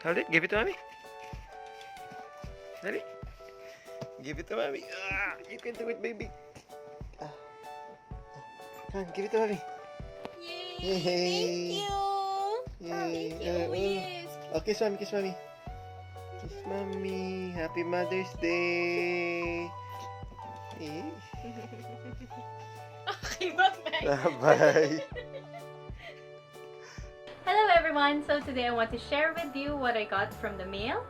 Hold it. Give it to mommy. Hold it. Give it to mommy. You can do it, baby. Come on, give it to mommy. Yay! Thank you! Yay. Thank you, yes! Oh, kiss mommy, kiss mommy. Kiss mommy. Happy Mother's Day. Okay, bye-bye! Bye. Hello everyone! So today I want to share with you what I got from the mail.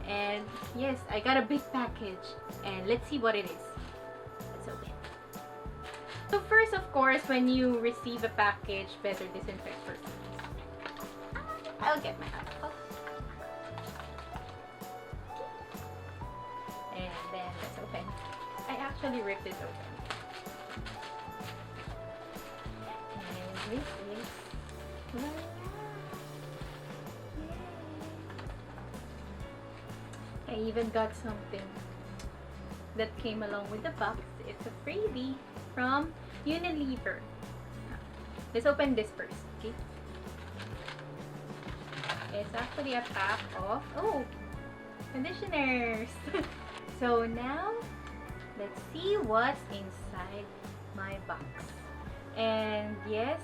And yes, I got a big package. And let's see what it is. Let's open. So first, of course, when you receive a package, better disinfect first. I'll get my alcohol. And then let's open. I actually ripped it open. And this is Boya. I even got something that came along with the box. It's a freebie from Unilever. Let's open this first, okay? It's actually a pack of, conditioners. So now, let's see what's inside my box. And yes,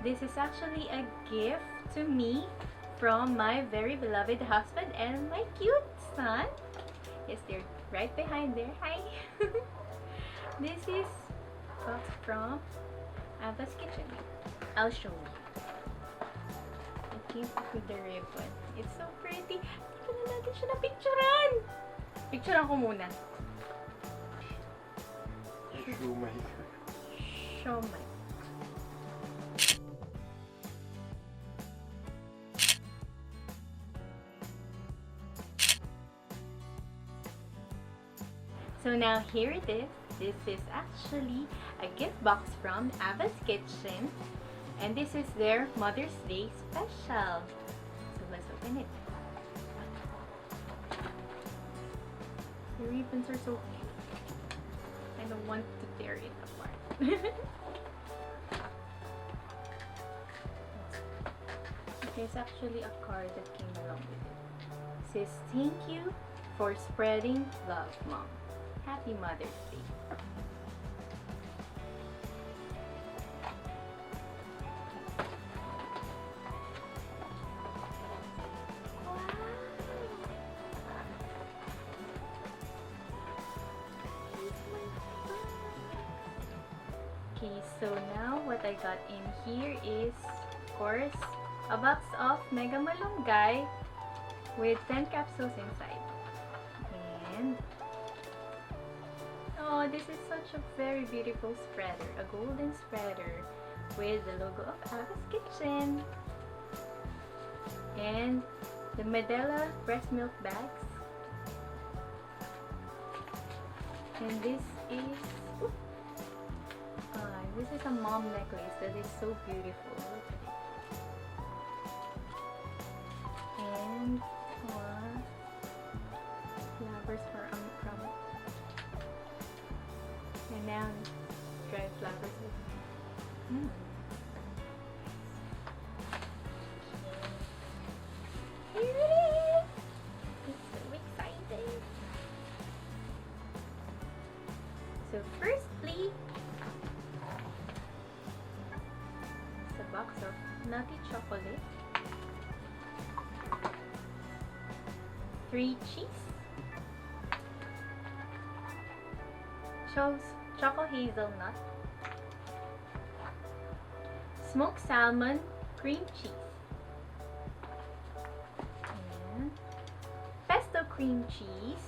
this is actually a gift to me from my very beloved husband and my cute son. Yes, they're right behind there. Hi! This is box from Ava's Kitchen. I'll show you. It came with the ribbon. It's so pretty. Hindi na natin siya na picturean. Picturean ko muna. Show my. So now here it is. This is actually a gift box from Ava's Kitchen. And this is their Mother's Day special. So let's open it. The ribbons are so cute. I don't want to tear it apart. There's actually a card that came along with it. It says, "Thank you for spreading love, Mom. Happy Mother's Day." Okay, so now what I got in here is, of course, a box of Mega Malunggay with 10 capsules inside. And oh, this is such a very beautiful spreader, a golden spreader with the logo of Ava's Kitchen. And the Medela breast milk bags. And this is a mom necklace that is so beautiful. Look at it. And flowers from and now dry flowers. Here it is! It's so exciting! So firstly, it's a box of nutty chocolate, 3 cheese, choco hazelnut, smoked salmon, cream cheese, and pesto cream cheese,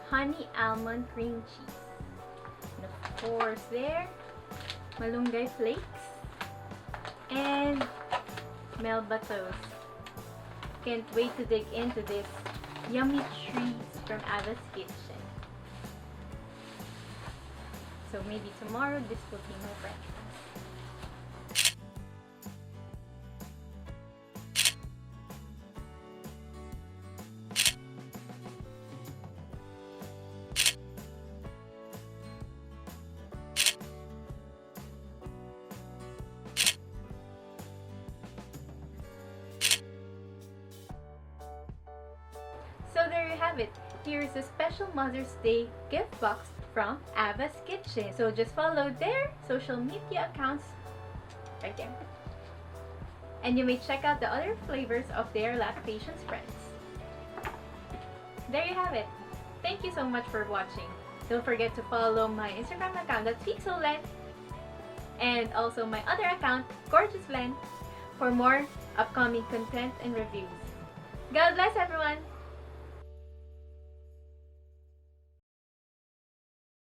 honey almond cream cheese, and of course there, malunggay flakes, and melba toast. Can't wait to dig into this yummy treats from Ava's Kitchen. So maybe tomorrow this will be my breakfast. have it. Here's a special Mother's Day gift box from Ava's Kitchen. So just follow their social media accounts right there. And you may check out the other flavors of their lactation spreads. There you have it. Thank you so much for watching. Don't forget to follow my Instagram account, that's SweetSoulLen, and also my other account, GorgeousLen, for more upcoming content and reviews. God bless everyone!